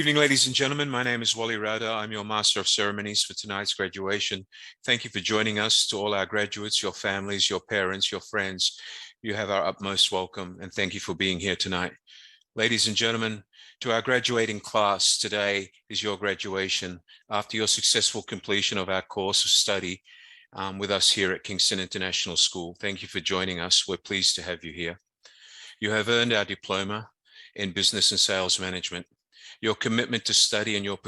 evening, ladies and gentlemen. My name is Wally Rada. I'm your Master of Ceremonies for tonight's graduation. Thank you for joining us. To all our graduates, your families, your parents, your friends, you have our utmost welcome, and thank you for being here tonight. Ladies and gentlemen, to our graduating class, today is your graduation. After your successful completion of our course of study with us here at Kingston International School, thank you for joining us. We're pleased to have you here. You have earned our diploma in Business and Sales Management. Your commitment to study and your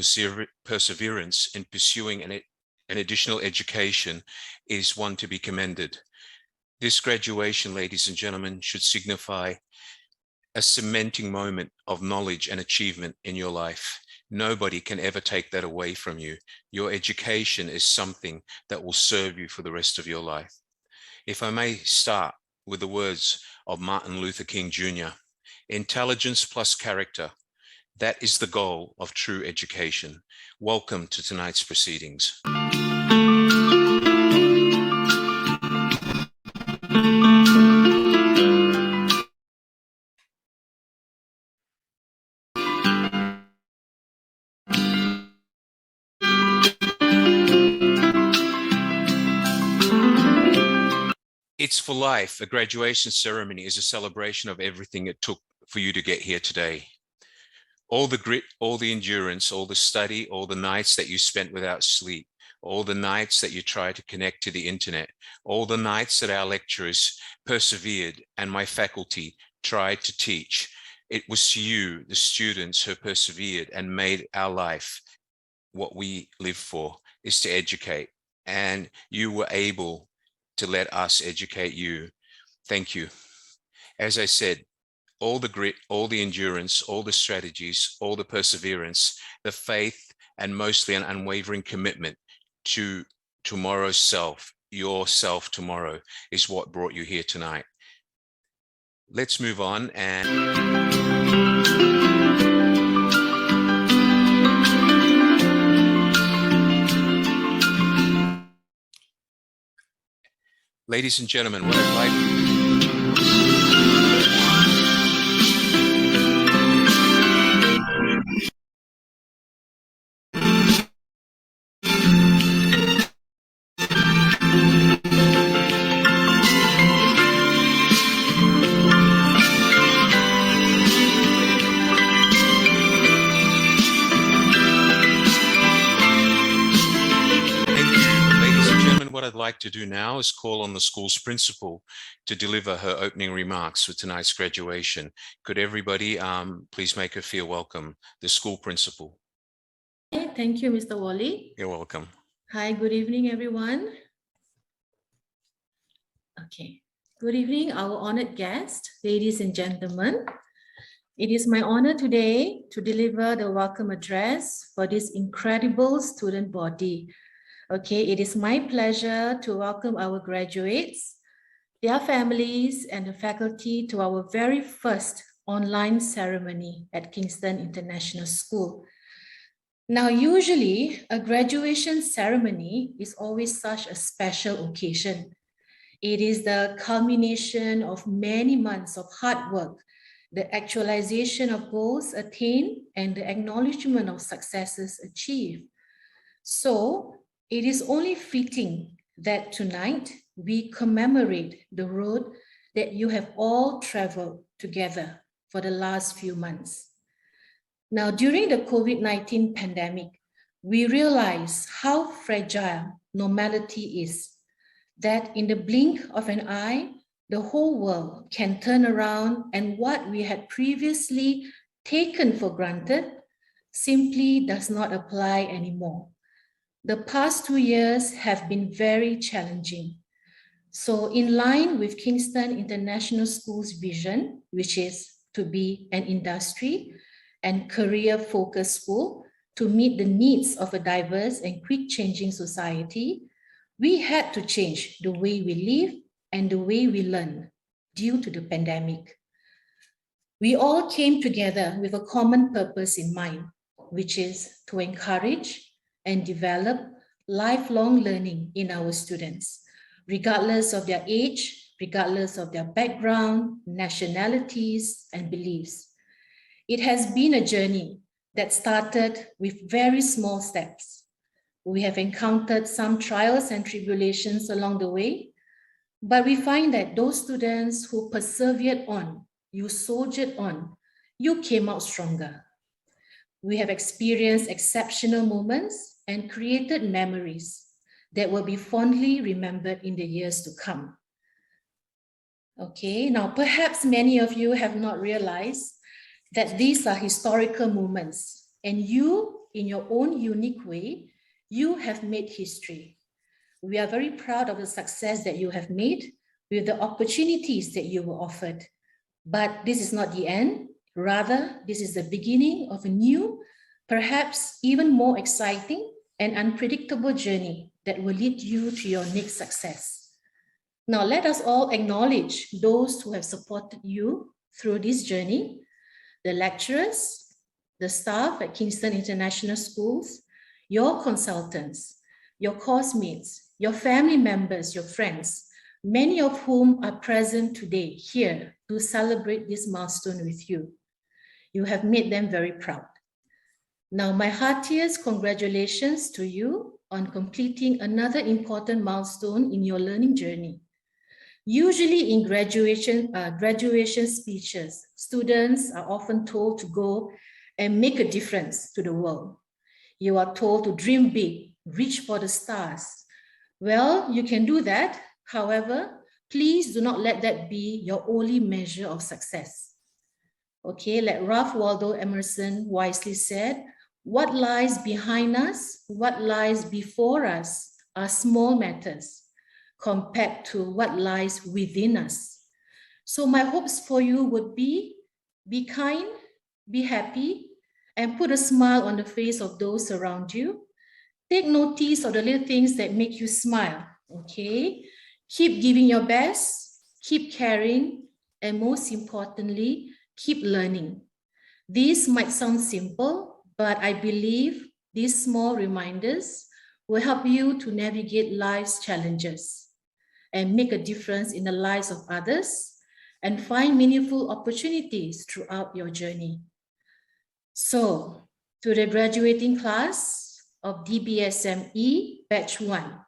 perseverance in pursuing an additional education is one to be commended. This graduation, ladies and gentlemen, should signify a cementing moment of knowledge and achievement in your life. Nobody can ever take that away from you. Your education is something that will serve you for the rest of your life. If I may start with the words of Martin Luther King Jr., intelligence plus character, that is the goal of true education. Welcome to tonight's proceedings. It's for life. A graduation ceremony is a celebration of everything it took for you to get here today. All the grit, all the endurance, all the study, all the nights that you spent without sleep, all the nights that you tried to connect to the internet, all the nights that our lecturers persevered and my faculty tried to teach. It was you, the students, who persevered and made our life what we live for, is to educate. And you were able to let us educate you. Thank you. As I said, all the grit, all the endurance, all the strategies, all the perseverance, the faith, and mostly an unwavering commitment to tomorrow's self, your self tomorrow, is what brought you here tonight. Let's move on and... Ladies and gentlemen, what I'd like... like to do now is call on the school's principal to deliver her opening remarks for tonight's graduation. Could everybody please make her feel welcome, the school principal. Thank you, Mr. Wally. You're welcome. Hi, good evening, everyone. Okay, good evening, our honored guests, ladies and gentlemen. It is my honor today to deliver the welcome address for this incredible student body. Okay, it is my pleasure to welcome our graduates, their families, and the faculty to our very first online ceremony at Kingston International School. Now, usually, a graduation ceremony is always such a special occasion. It is the culmination of many months of hard work, the actualization of goals attained, and the acknowledgement of successes achieved. So, it is only fitting that tonight we commemorate the road that you have all traveled together for the last few months. Now, during the COVID-19 pandemic, we realize how fragile normality is, that in the blink of an eye, the whole world can turn around, and what we had previously taken for granted simply does not apply anymore. The past 2 years have been very challenging. So in line with Kingston International School's vision, which is to be an industry and career-focused school to meet the needs of a diverse and quick-changing society, we had to change the way we live and the way we learn due to the pandemic. We all came together with a common purpose in mind, which is to encourage and develop lifelong learning in our students, regardless of their age, regardless of their background, nationalities, and beliefs. It has been a journey, that started with very small steps. We have encountered some trials and tribulations along the way, but we find that those students who persevered on, you soldiered on, you came out stronger. We have experienced exceptional moments and created memories that will be fondly remembered in the years to come. Okay, now perhaps many of you have not realized that these are historical moments, and you, in your own unique way, you have made history. We are very proud of the success that you have made with the opportunities that you were offered. But this is not the end. Rather, this is the beginning of a new, perhaps even more exciting and unpredictable journey that will lead you to your next success. Now, let us all acknowledge those who have supported you through this journey, the lecturers, the staff at Kingston International Schools, your consultants, your course mates, your family members, your friends, many of whom are present today here to celebrate this milestone with you. You have made them very proud. Now, my heartiest congratulations to you on completing another important milestone in your learning journey. Usually in graduation speeches, students are often told to go and make a difference to the world. You are told to dream big, reach for the stars. Well, you can do that. However, please do not let that be your only measure of success. Okay, like Ralph Waldo Emerson wisely said, what lies behind us, what lies before us are small matters compared to what lies within us. So my hopes for you would be kind, be happy, and put a smile on the face of those around you. Take notice of the little things that make you smile, okay? Keep giving your best, keep caring, and most importantly, keep learning. These might sound simple, but I believe these small reminders will help you to navigate life's challenges and make a difference in the lives of others and find meaningful opportunities throughout your journey. So, to the graduating class of DBSM E Batch 1,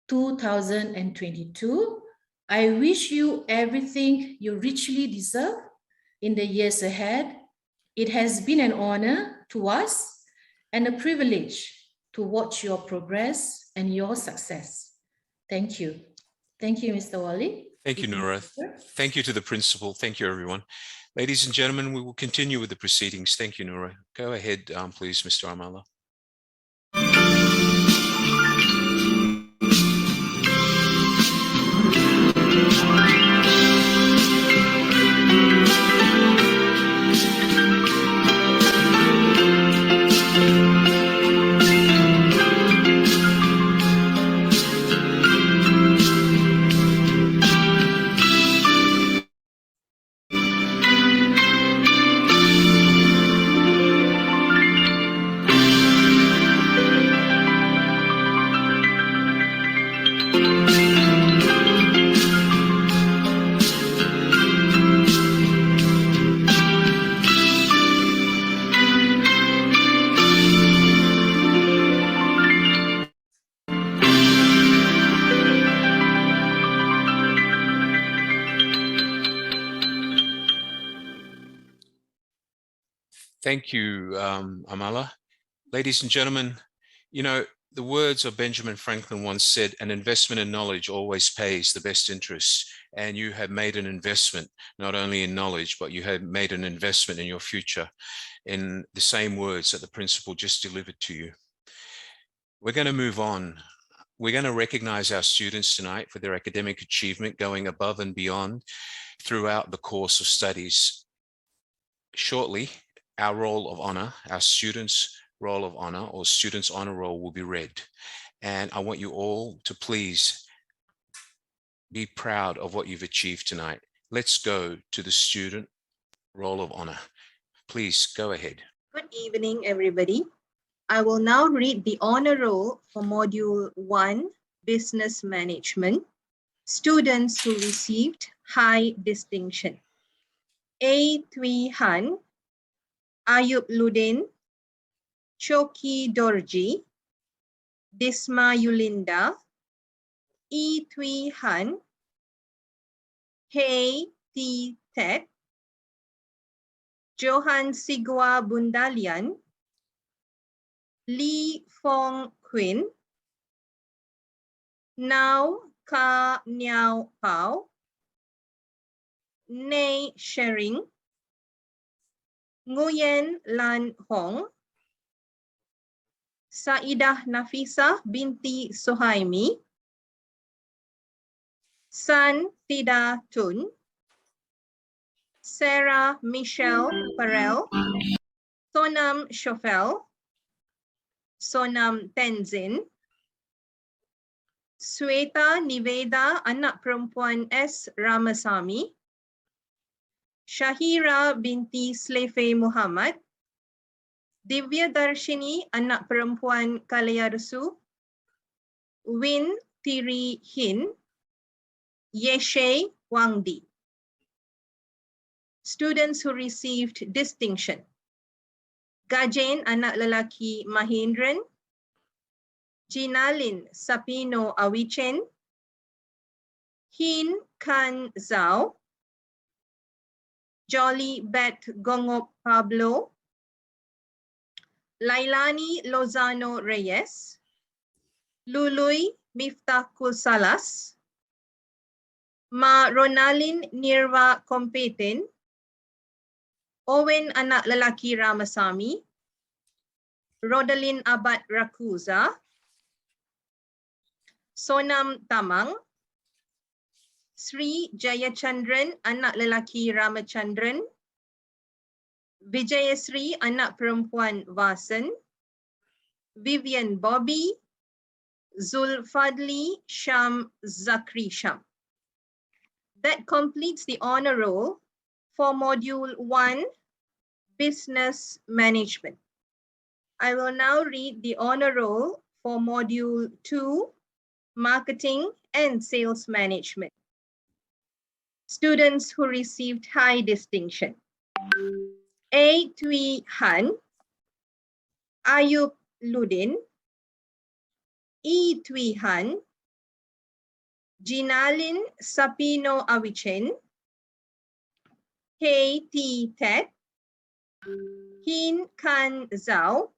2022, I wish you everything you richly deserve in the years ahead. It has been an honor to us and a privilege to watch your progress and your success. Thank you. Thank you, Mr. Wally. Thank you, Nora. Thank you to the principal. Thank you, everyone. Ladies and gentlemen, we will continue with the proceedings. Thank you, Nora. Go ahead, please, Mr. Amala. Thank you, Amala. Ladies and gentlemen, you know, the words of Benjamin Franklin once said, an investment in knowledge always pays the best interest. And you have made an investment, not only in knowledge, but you have made an investment in your future in the same words that the principal just delivered to you. We're going to move on. We're going to recognize our students tonight for their academic achievement, going above and beyond throughout the course of studies. Shortly, our roll of honor, our students' roll of honor or students' honor roll will be read. And I want you all to please be proud of what you've achieved tonight. Let's go to the student roll of honor. Please go ahead. Good evening, everybody. I will now read the honor roll for Module 1, Business Management, students who received high distinction. A. Thuy Han, Ayub Ludin, Choki Dorji, Disma Yulinda, E. Tui Han, Hei T. Tet, Johan Sigua Bundalian, Lee Fong Quinn, Now Ka Niao Pao, Nei Shering, Nguyen Lan Hong, Saidah Nafisa binti Suhaimi, San Tida Tun, Sarah Michelle Farrell, Sonam Shofel, Sonam Tenzin, Sweta Niveda anak perempuan S. Ramasamy, Shahira binti Slefe Muhammad, Divya Darshini anak perempuan Kalayarusu, Win Tiri Hin, Yeshe Wangdi. Students who received distinction. Gajen anak lelaki Mahindran, Jinalin Sapino Awichen, Hin Kan Zhao, Jolly Bet Gongop Pablo, Lailani Lozano Reyes, Lului Miftahul Salas, Ma Ronalyn Nirva Kompeten, Owen anak lelaki Ramasamy, Rodalyn Abad Rakuza, Sonam Tamang, Sri Jayachandran anak lelaki Ramachandran, Vijayasri anak perempuan Vasan, Vivian Bobby, Zulfadli Sham Zakri Sham. That completes the honor roll for Module 1, Business Management. I will now read the honor roll for Module 2, Marketing and Sales Management. Students who received high distinction. A. Tui Han, Ayub Ludin, E. Tui Han, Jinalin Sapino Awichen, Hei T. Tet, Hin Kan Zhao,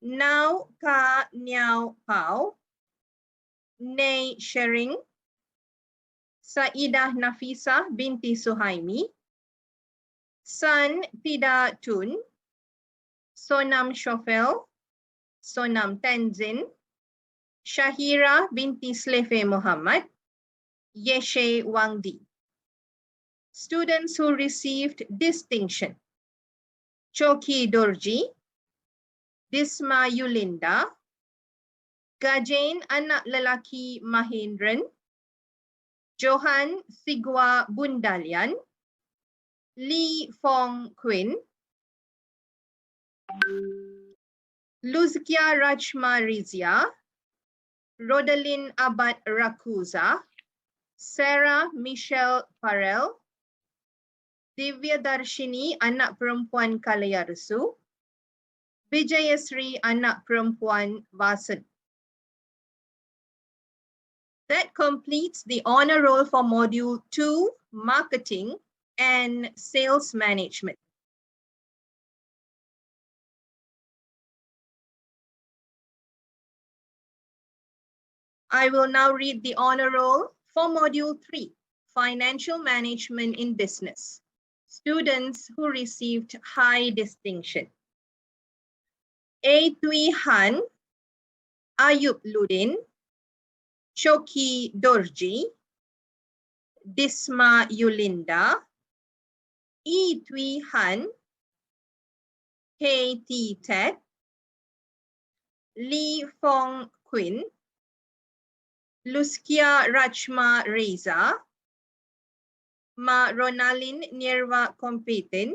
Now Ka Niao Pao, Nei Shering, Saidah Nafisa binti Suhaimi, San Tida Tun, Sonam Shofel, Sonam Tenzin, Shahira binti Slefe Muhammad, Yeshe Wangdi. Students who received distinction. Choki Dorji, Disma Yulinda, Gajen anak lelaki Mahindran, Johan Sigua Bundalian, Lee Fong Quinn, Luzkia Rachma Rizia, Rodalyn Abad Rakuza, Sarah Michelle Farrell, Divya Darshini anak perempuan Kalayarusu, Vijayasri anak perempuan Vasan. That completes the honor roll for Module 2, Marketing and Sales Management. I will now read the honor roll for Module 3, Financial Management in Business. Students who received high distinction. A. Tui Han, Ayub Ludin, Choki Dorji, Disma Yulinda, E. Tui Han, Hei T. Tet, Lee Fong Quinn, Luzkia Rachma Reza, Ma Ronalyn Nirva Kompeten,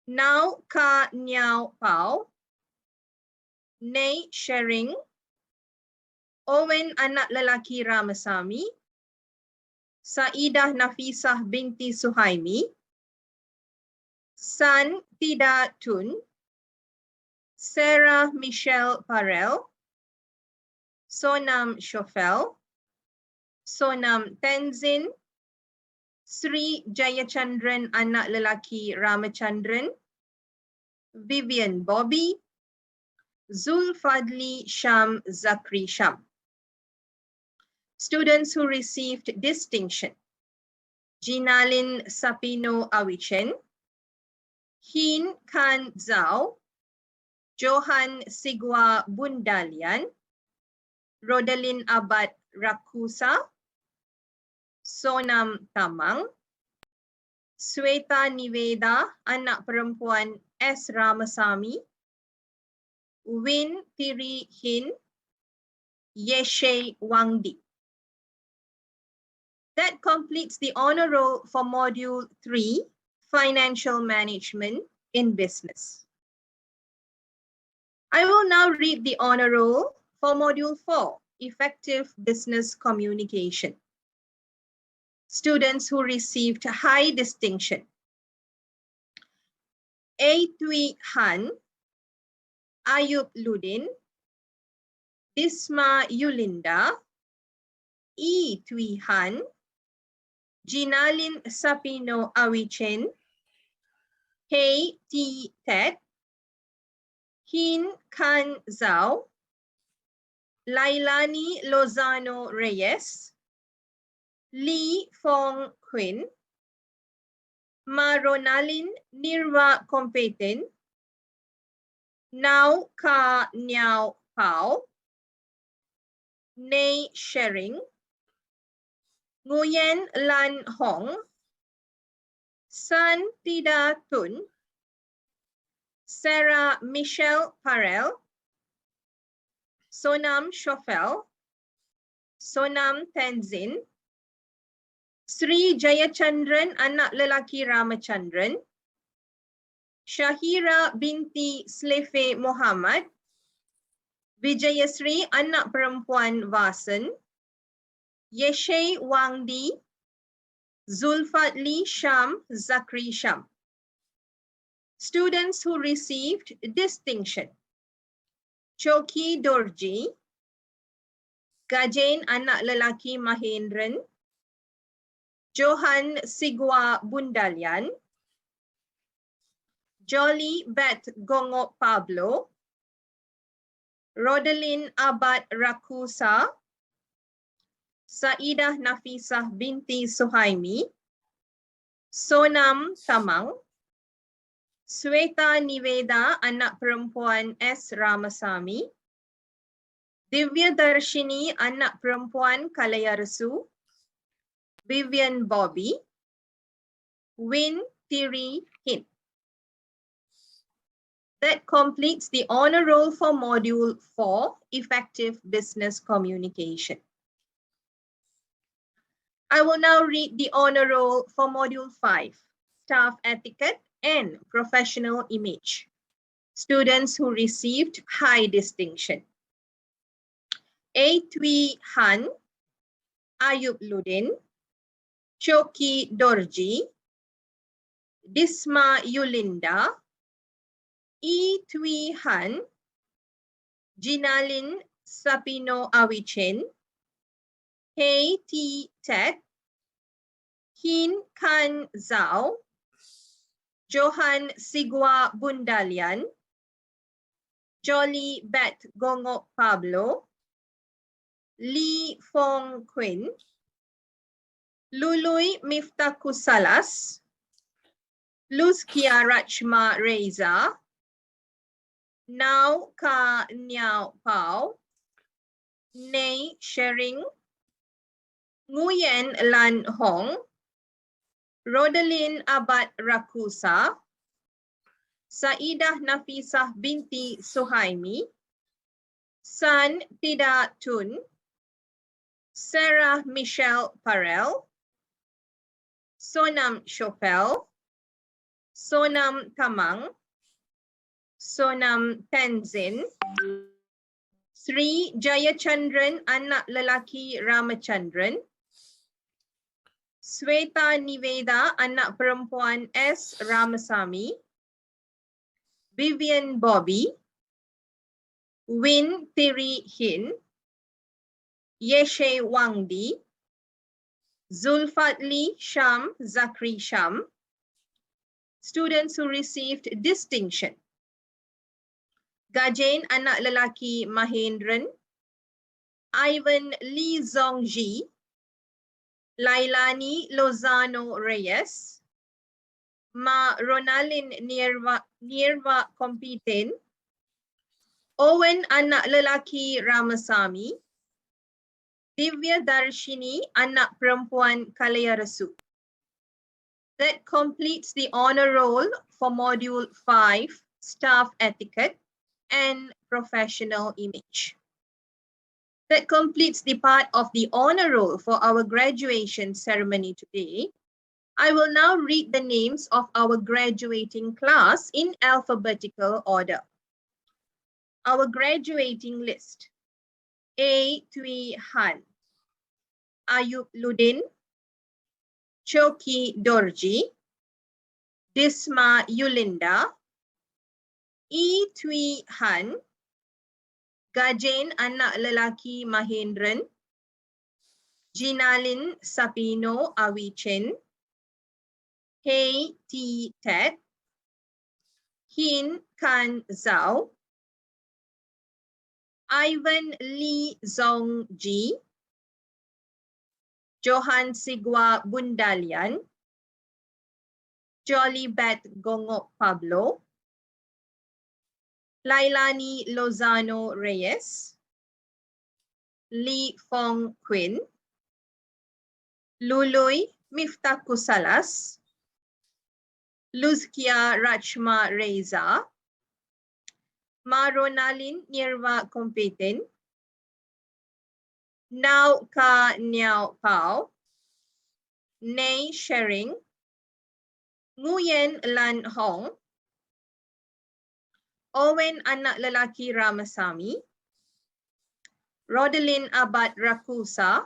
Now Ka Niao Pao, Nei Shering, Owen anak lelaki Ramasamy, Saidah Nafisah binti Suhaimi, San Tida Tun, Sarah Michelle Parel, Sonam Shofel, Sonam Tenzin, Sri Jayachandran anak lelaki Ramachandran, Vivian Bobby, Zulfadli Sham Zakri Sham. Students who received distinction: Jinalin Sapino Awichen, Hin Khan Zhao, Johan Sigwa Bundalian, Rodalin Abad Rakusa, Sonam Tamang, Sweta Niveda, anak perempuan S. Ramasamy, Win Tiri Hin, Yeshe Wangdi. That completes the honor roll for Module 3, Financial Management in Business. I will now read the honor roll for Module 4, Effective Business Communication. Students who received high distinction: A. Tui Han, Ayub Ludin, Disma Yulinda, E. Tui Han, Jinalin Sapino Awichen, Hei T. Tet, Hin Khan Zhao, Lailani Lozano Reyes, Lee Fong Quinn, Maronalin Nirva Competen, Nau Ka Niao Pao, Nei Shering, Nguyen Lan Hong, San Tida Tun, Sarah Michelle Parel, Sonam Shofel, Sonam Tenzin, Sri Jayachandran anak lelaki Ramachandran, Shahira binti Slefe Muhammad, Vijayasri anak perempuan Vasan, Yeshe Wangdi, Zulfadli Sham Zakri Sham. Students who received distinction: Choki Dorji, Gajen anak lelaki Mahendran, Johan Sigwa Bundalian, Jolly Bet Gongo Pablo, Rodalin Abad Rakusa, Saidah Nafisah binti Suhaimi, Sonam Tamang, Sweta Niveda anak perempuan S. Ramasamy, Divya Darshini anak perempuan Kalayarasu, Vivian Bobby, Win Tiri Hin. That completes the honor roll for Module 4, Effective Business Communication. I will now read the honor roll for Module 5, Staff Etiquette and Professional Image. Students who received high distinction: A. Tui Han, Ayub Ludin, Choki Dorji, Disma Yulinda, E. Tui Han, Jinalin Sapino Awichen, Hei T. Tet, Hin Khan Zhao, Johan Sigwa Bundalian, Jolly Bet Gongo Pablo, Lee Fong Quinn, Lului Miftakusalas, Luzkia Rachma Reza, Nau Ka Niao Pao, Nei Shering, Nguyen Lan Hong, Rodalin Abad Rakusa, Saidah Nafisah binti Suhaimi, San Tida Tun, Sarah Michelle Parel, Sonam Shofel, Sonam Tamang, Sonam Tenzin, Sri Jayachandran anak lelaki Ramachandran, Sweta Niveda, anak perempuan S. Ramasamy. Vivian Bobby. Win Thiri Hin. Yeshe Wangdi. Zulfatli Sham Zakri Sham. Students who received distinction. Gajen anak lelaki Mahendran. Ivan Lee Zongji. Lailani Lozano Reyes. Ma Ronalyn Nirva Competen. Owen anak lelaki Ramasamy. Divya Darshini anak perempuan Kalayarasu. That completes the honor roll for module 5, staff etiquette and professional image. That completes the part of the honor roll for our graduation ceremony today. I will now read the names of our graduating class in alphabetical order. Our graduating list. A. Tui Han. Ayub Ludin. Choki Dorji. Disma Yulinda. E. Tui Han. Gajen anak lelaki Mahendran. Jinalin Sapino Awichen. Hei T. Ted. Hin Kan Zhao. Ivan Lee Zongji. Johan Sigwa Bundalian. Jolly Bat Gongok Pablo. Lailani Lozano Reyes. Lee Fong Quinn. Lului Miftakusalas. Luzkia Rachma Reza. Maronalin Nirva Competen. Nau Ka Niao Pao. Nei Shering. Nguyen Lan Hong. Owen anak lelaki Ramasamy. Rodelin Abad Rakusa.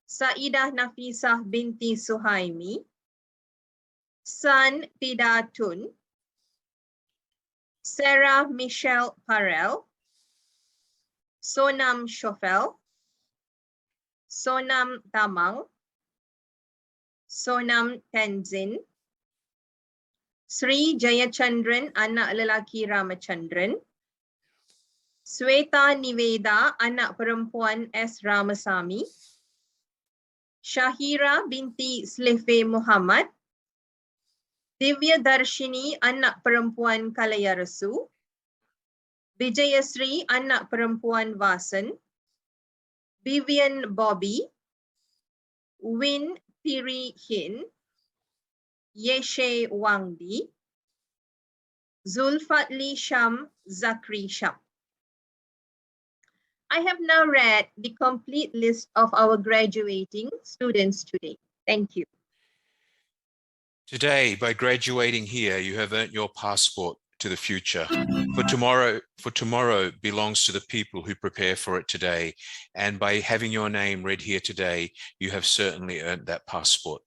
Saidah Nafisah binti Suhaimi. San Pidatun. Sarah Michelle Parel. Sonam Shofel. Sonam Tamang. Sonam Tenzin. Sri Jayachandran anak lelaki Ramachandran. Sweta Niveda anak perempuan S. Ramasamy. Shahira binti Slefe Muhammad. Divya Darshini anak perempuan Kalayarasu. Vijayasri anak perempuan Vasan. Vivian Bobby. Win Thiri Hin. Yeshe Wangdi. Zulfatli Sham Zakri Sham. I have now read the complete list of our graduating students today. Thank you. Today, by graduating here, you have earned your passport to the future. For tomorrow belongs to the people who prepare for it today. And by having your name read here today, you have certainly earned that passport.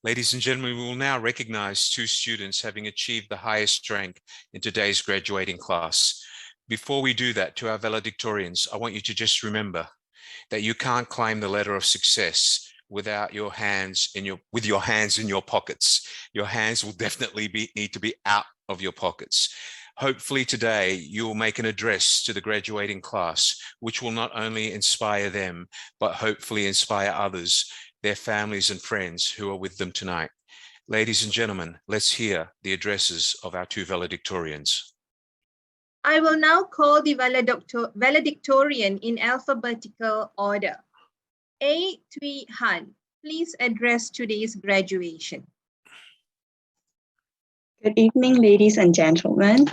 Ladies and gentlemen, we will now recognize 2 students having achieved the highest rank in today's graduating class. Before we do that, to our valedictorians, I want you to just remember that you can't claim the letter of success without your hands in your pockets. Your hands will definitely need to be out of your pockets. Hopefully today you will make an address to the graduating class, which will not only inspire them, but hopefully inspire others, their families and friends who are with them tonight. Ladies and gentlemen, let's hear the addresses of our 2 valedictorians. I will now call the valedictorian in alphabetical order. A. Tui Han, please address today's graduation. Good evening, ladies and gentlemen.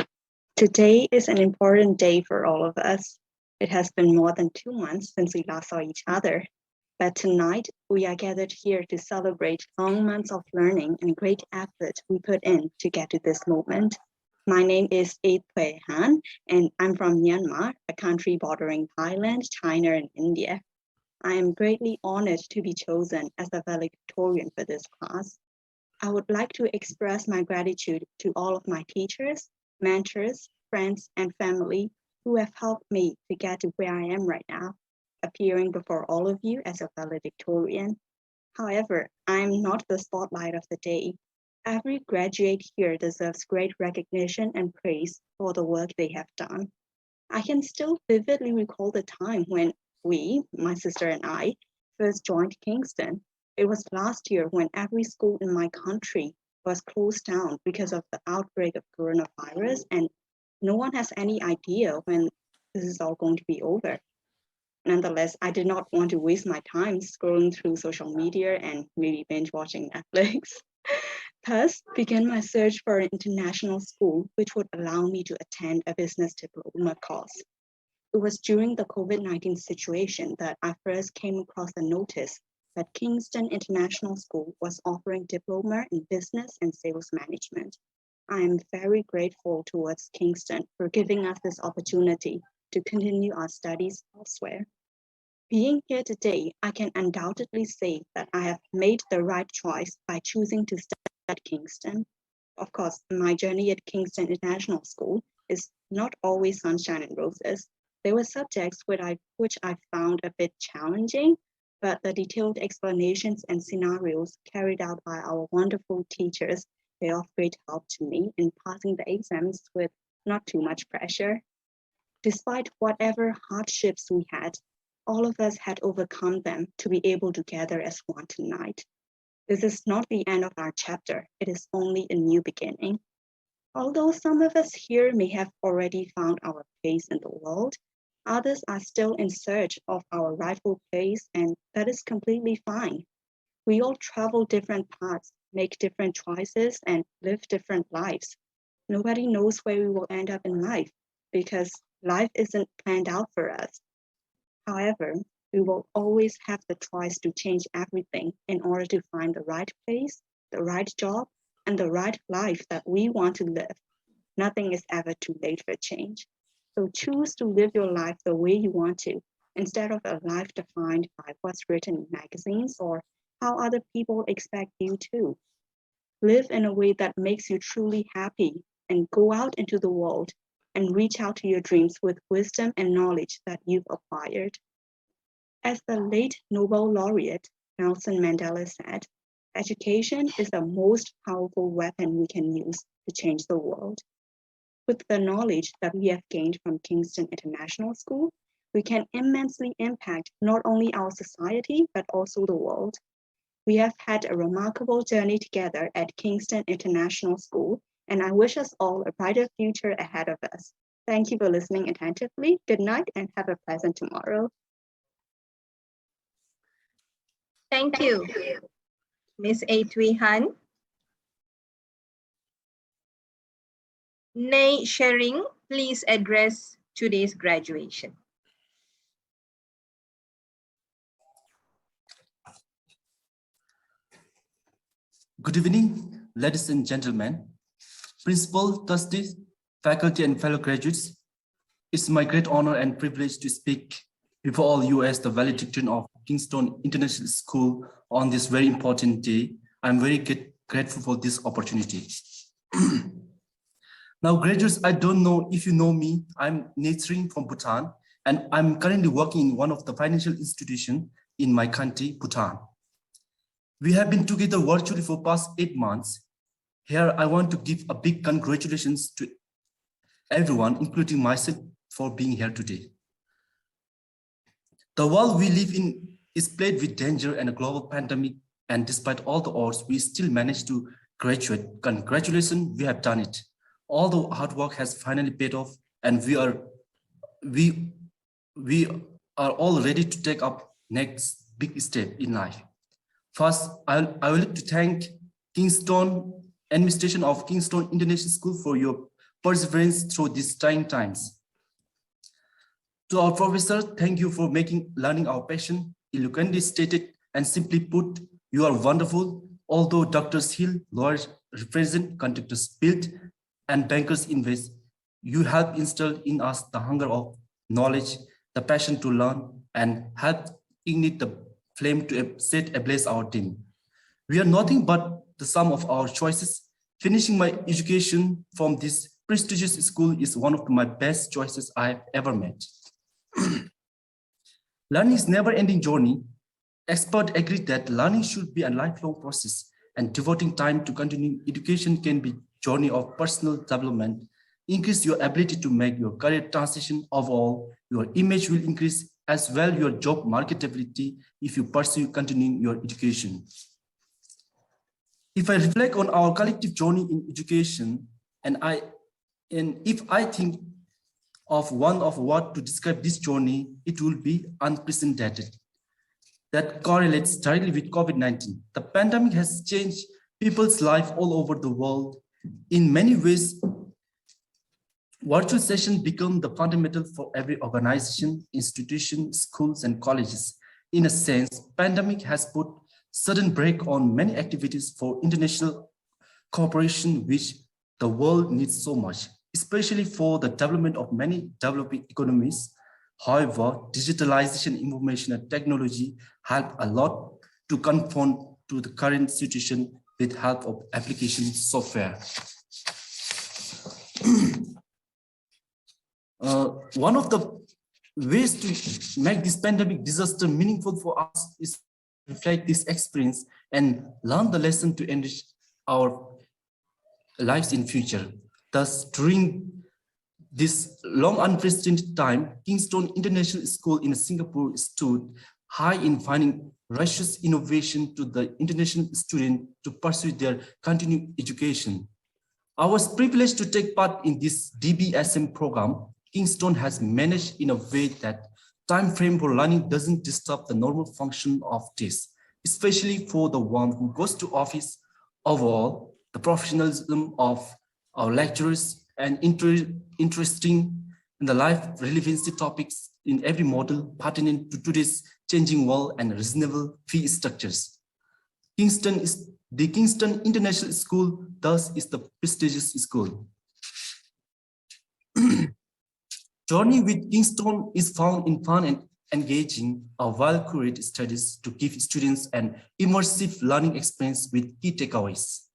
Today is an important day for all of us. It has been more than 2 months since we last saw each other. But tonight, we are gathered here to celebrate long months of learning and great effort we put in to get to this moment. My name is Tui Han, and I'm from Myanmar, a country bordering Thailand, China, and India. I am greatly honored to be chosen as a valedictorian for this class. I would like to express my gratitude to all of my teachers, mentors, friends, and family who have helped me to get to where I am right now, appearing before all of you as a valedictorian. However, I'm not the spotlight of the day. Every graduate here deserves great recognition and praise for the work they have done. I can still vividly recall the time when we, my sister and I, first joined Kingston. It was last year when every school in my country was closed down because of the outbreak of coronavirus, and no one has any idea when this is all going to be over. Nonetheless, I did not want to waste my time scrolling through social media and maybe binge watching Netflix. Thus, began my search for an international school which would allow me to attend a business diploma course. It was during the COVID-19 situation that I first came across the notice that Kingston International School was offering diploma in business and sales management. I am very grateful towards Kingston for giving us this opportunity to continue our studies elsewhere. Being here today, I can undoubtedly say that I have made the right choice by choosing to study at Kingston. Of course, my journey at Kingston International School is not always sunshine and roses. There were subjects which I found a bit challenging, but the detailed explanations and scenarios carried out by our wonderful teachers were of great help to me in passing the exams with not too much pressure. Despite whatever hardships we had, all of us had overcome them to be able to gather as one tonight. This is not the end of our chapter, it is only a new beginning. Although some of us here may have already found our place in the world, others are still in search of our rightful place, and that is completely fine. We all travel different paths, make different choices, and live different lives. Nobody knows where we will end up in life because life isn't planned out for us. However, we will always have the choice to change everything in order to find the right place, the right job, and the right life that we want to live. Nothing is ever too late for change. So choose to live your life the way you want to, instead of a life defined by what's written in magazines or how other people expect you to. Live in a way that makes you truly happy and go out into the world and reach out to your dreams with wisdom and knowledge that you've acquired. As the late Nobel laureate Nelson Mandela said, education is the most powerful weapon we can use to change the world. With the knowledge that we have gained from Kingston International School, we can immensely impact not only our society, but also the world. We have had a remarkable journey together at Kingston International School, and I wish us all a brighter future ahead of us. Thank you for listening attentively. Good night and have a pleasant tomorrow. Thank you, Ms. Tui Han. Nay Shering, please address today's graduation. Good evening, ladies and gentlemen, principal, trustees, faculty, and fellow graduates. It's my great honor and privilege to speak before all you as the valedictorian of KINGSTON International School on this very important day. I'm very grateful for this opportunity. Now, graduates, I don't know if you know me. I'm Natsring from Bhutan, and I'm currently working in one of the financial institutions in my country, Bhutan. We have been together virtually for past 8 months. Here, I want to give a big congratulations to everyone, including myself, for being here today. The world we live in is plagued with danger and a global pandemic, and despite all the odds, we still managed to graduate. Congratulations, we have done it. All the hard work has finally paid off, and we are all ready to take up next big step in life. First, I would like to thank KINGSTON, administration of KINGSTON International School for your perseverance through these trying times. To our professor, thank you for making learning our passion. Eloquently stated and simply put, you are wonderful. Although doctors heal, lawyers represent, contractors build, and bankers invest, you help instill in us the hunger of knowledge, the passion to learn, and help ignite the flame to set ablaze our team. We are nothing but the sum of our choices. Finishing my education from this prestigious school is one of my best choices I have ever made. Learning is a never-ending journey. Experts agree that learning should be a lifelong process, and devoting time to continuing education can be a journey of personal development. Increase your ability to make your career transition. Overall, your image will increase as well your job marketability if you pursue continuing your education. If I reflect on our collective journey in education, and if I think of one of what to describe this journey, it will be unprecedented. That correlates directly with COVID-19. The pandemic has changed people's life all over the world. In many ways, virtual sessions become the fundamental for every organization, institution, schools, and colleges. In a sense, pandemic has put sudden brake on many activities for international cooperation, which the world needs so much, especially for the development of many developing economies. However, digitalization, information, and technology help a lot to conform to the current situation with help of application software. One of the ways to make this pandemic disaster meaningful for us is to reflect this experience and learn the lesson to enrich our lives in future. Thus, during this long unprecedented time, KINGSTON International School in Singapore stood high in finding righteous innovation to the international students to pursue their continuing education. I was privileged to take part in this DBSM program. KINGSTON has managed in a way that time frame for learning doesn't disturb the normal function of this, especially for the one who goes to office. Overall, the professionalism of our lecturers and interesting in the life relevancy topics in every model pertinent to today's changing world and reasonable fee structures. The KINGSTON International School thus is the prestigious school. Journey with KINGSTON is found in fun and engaging, well-curated studies to give students an immersive learning experience with key takeaways.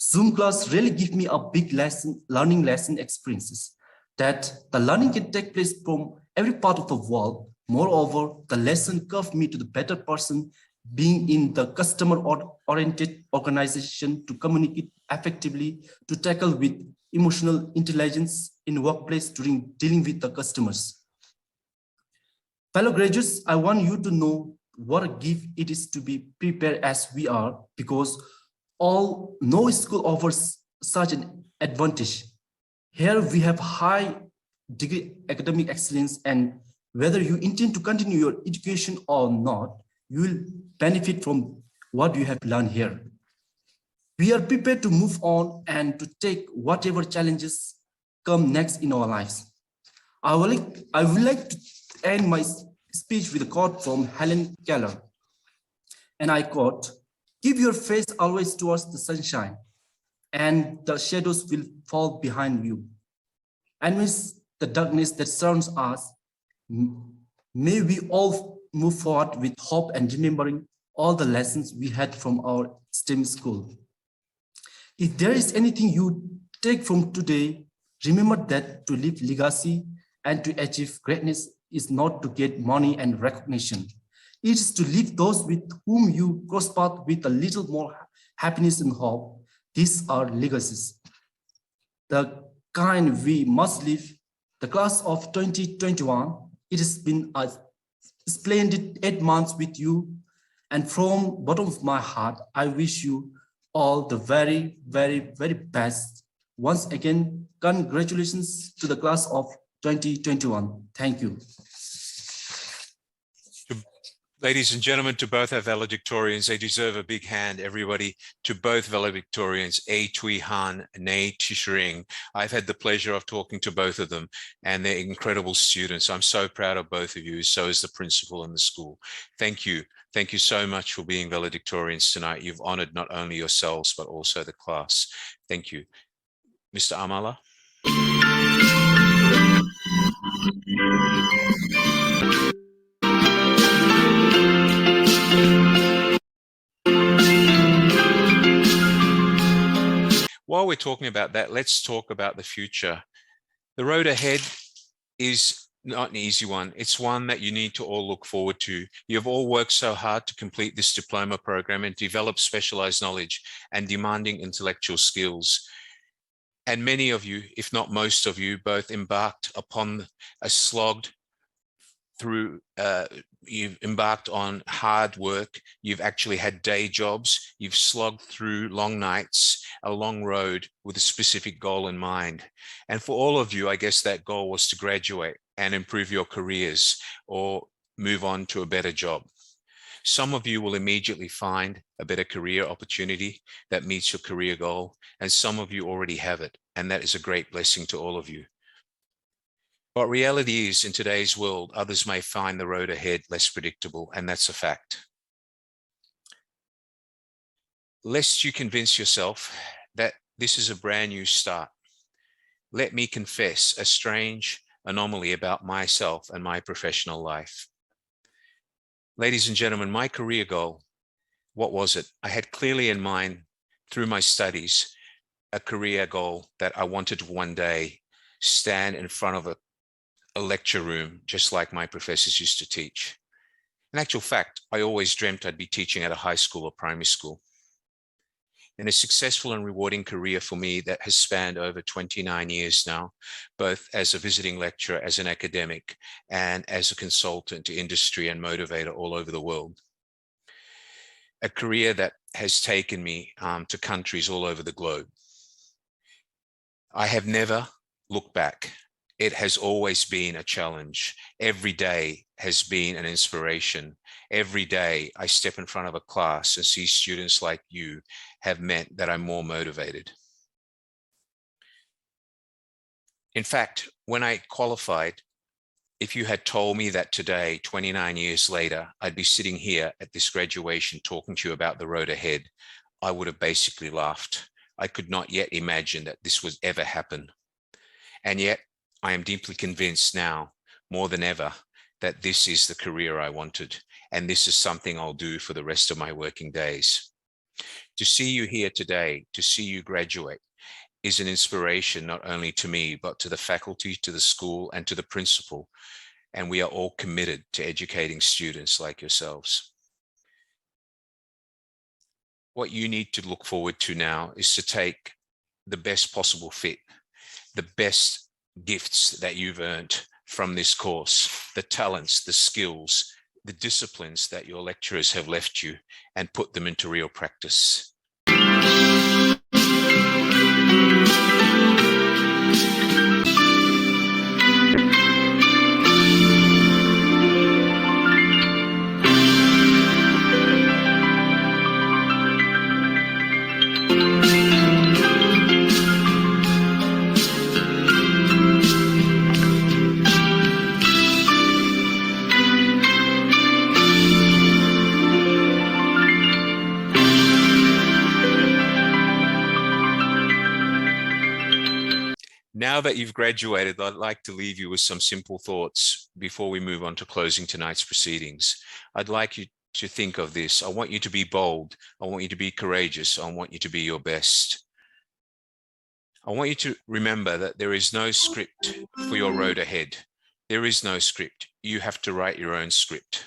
Zoom class really give me a big learning lesson experiences that the learning can take place from every part of the world. Moreover, the lesson curved me to the better person being in the customer-oriented organization to communicate effectively, to tackle with emotional intelligence in workplace during dealing with the customers. Fellow graduates, I want you to know what a gift it is to be prepared as we are, because no school offers such an advantage. Here we have high degree academic excellence, and whether you intend to continue your education or not, you will benefit from what you have learned here. We are prepared to move on and to take whatever challenges come next in our lives. I would like to end my speech with a quote from Helen Keller. And I quote, "Keep your face always towards the sunshine, and the shadows will fall behind you. Amidst the darkness that surrounds us, may we all move forward with hope and remembering all the lessons we had from our STEM school." If there is anything you take from today, remember that to leave legacy and to achieve greatness is not to get money and recognition. It is to leave those with whom you cross paths with a little more happiness and hope. These are legacies, the kind we must live. The class of 2021, it has been a splendid 8 months with you. And from bottom of my heart, I wish you all the very, very, very best. Once again, congratulations to the class of 2021. Thank you. Ladies and gentlemen, to both our valedictorians, they deserve a big hand, everybody. To both valedictorians, A Tui Han, Nei Chishring. I've had the pleasure of talking to both of them, and they're incredible students. I'm so proud of both of you, so is the principal and the school. Thank you. Thank you so much for being valedictorians tonight. You've honored not only yourselves, but also the class. Thank you. Mr. Amala. While we're talking about that, let's talk about the future. The road ahead is not an easy one. It's one that you need to all look forward to. You've all worked so hard to complete this diploma program and develop specialized knowledge and demanding intellectual skills. And many of you, if not most of you, both embarked upon a slogged through, you've embarked on hard work. You've actually had day jobs. You've slogged through long nights, a long road with a specific goal in mind. And for all of you, I guess that goal was to graduate and improve your careers or move on to a better job. Some of you will immediately find a better career opportunity that meets your career goal, and some of you already have it, and that is a great blessing to all of you. But reality is, in today's world, others may find the road ahead less predictable, and that's a fact. Lest you convince yourself that this is a brand new start, let me confess a strange anomaly about myself and my professional life. Ladies and gentlemen, my career goal, what was it? I had clearly in mind through my studies a career goal that I wanted to one day stand in front of a lecture room, just like my professors used to teach. In actual fact, I always dreamt I'd be teaching at a high school or primary school. In a successful and rewarding career for me that has spanned over 29 years now, both as a visiting lecturer, as an academic, and as a consultant to industry and motivator all over the world. A career that has taken me to countries all over the globe. I have never looked back. It has always been a challenge. Every day has been an inspiration. Every day I step in front of a class and see students like you have meant that I'm more motivated. In fact, when I qualified, if you had told me that today, 29 years later, I'd be sitting here at this graduation talking to you about the road ahead, I would have basically laughed. I could not yet imagine that this would ever happen. And yet, I am deeply convinced now, more than ever, that this is the career I wanted, and this is something I'll do for the rest of my working days. To see you here today, to see you graduate, is an inspiration not only to me, but to the faculty, to the school, and to the principal. And we are all committed to educating students like yourselves. What you need to look forward to now is to take the best possible fit, the best gifts that you've earned from this course, the talents, the skills, the disciplines that your lecturers have left you, and put them into real practice. Now that you've graduated, I'd like to leave you with some simple thoughts before we move on to closing tonight's proceedings. I'd like you to think of this. I want you to be bold. I want you to be courageous. I want you to be your best. I want you to remember that there is no script for your road ahead. There is no script. You have to write your own script.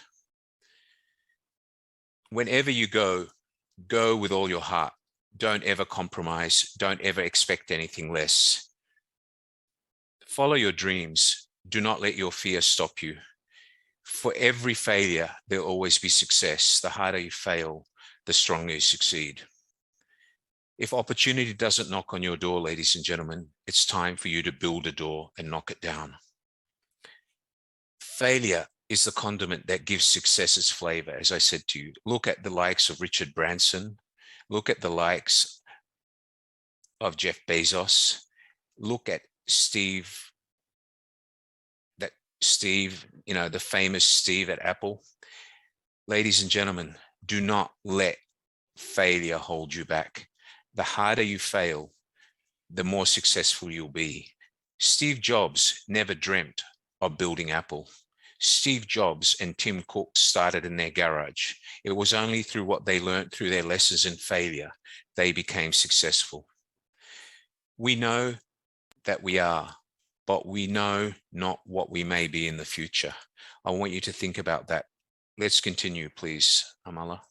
Whenever you go with all your heart. Don't ever compromise. Don't ever expect anything less. Follow your dreams. Do not let your fear stop you. For every failure, there'll always be success. The harder you fail, the stronger you succeed. If opportunity doesn't knock on your door, ladies and gentlemen, it's time for you to build a door and knock it down. Failure is the condiment that gives success its flavor. As I said to you, look at the likes of Richard Branson, look at the likes of Jeff Bezos, look at Steve, the famous Steve at Apple. Ladies and gentlemen, do not let failure hold you back. The harder you fail, the more successful you'll be. Steve Jobs never dreamt of building Apple. Steve Jobs and Tim Cook started in their garage. It was only through what they learned through their lessons in failure they became successful. We know that we are, but we know not what we may be in the future. I want you to think about that. Let's continue, please, Amala.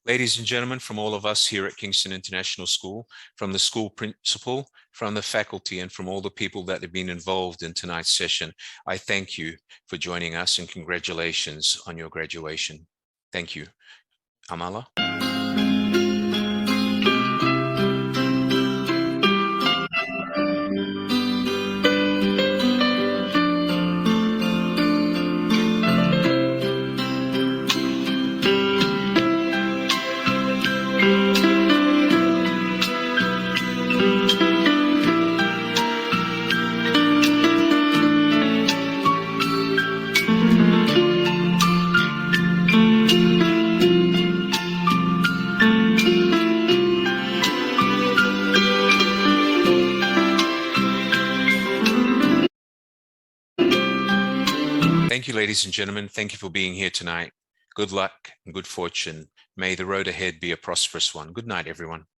Ladies and gentlemen, from all of us here at Kingston International School, from the school principal, from the faculty, and from all the people that have been involved in tonight's session, I thank you for joining us and congratulations on your graduation. Thank you. Amala. Thank you, ladies and gentlemen. Thank you for being here tonight. Good luck and good fortune. May the road ahead be a prosperous one. Good night, everyone.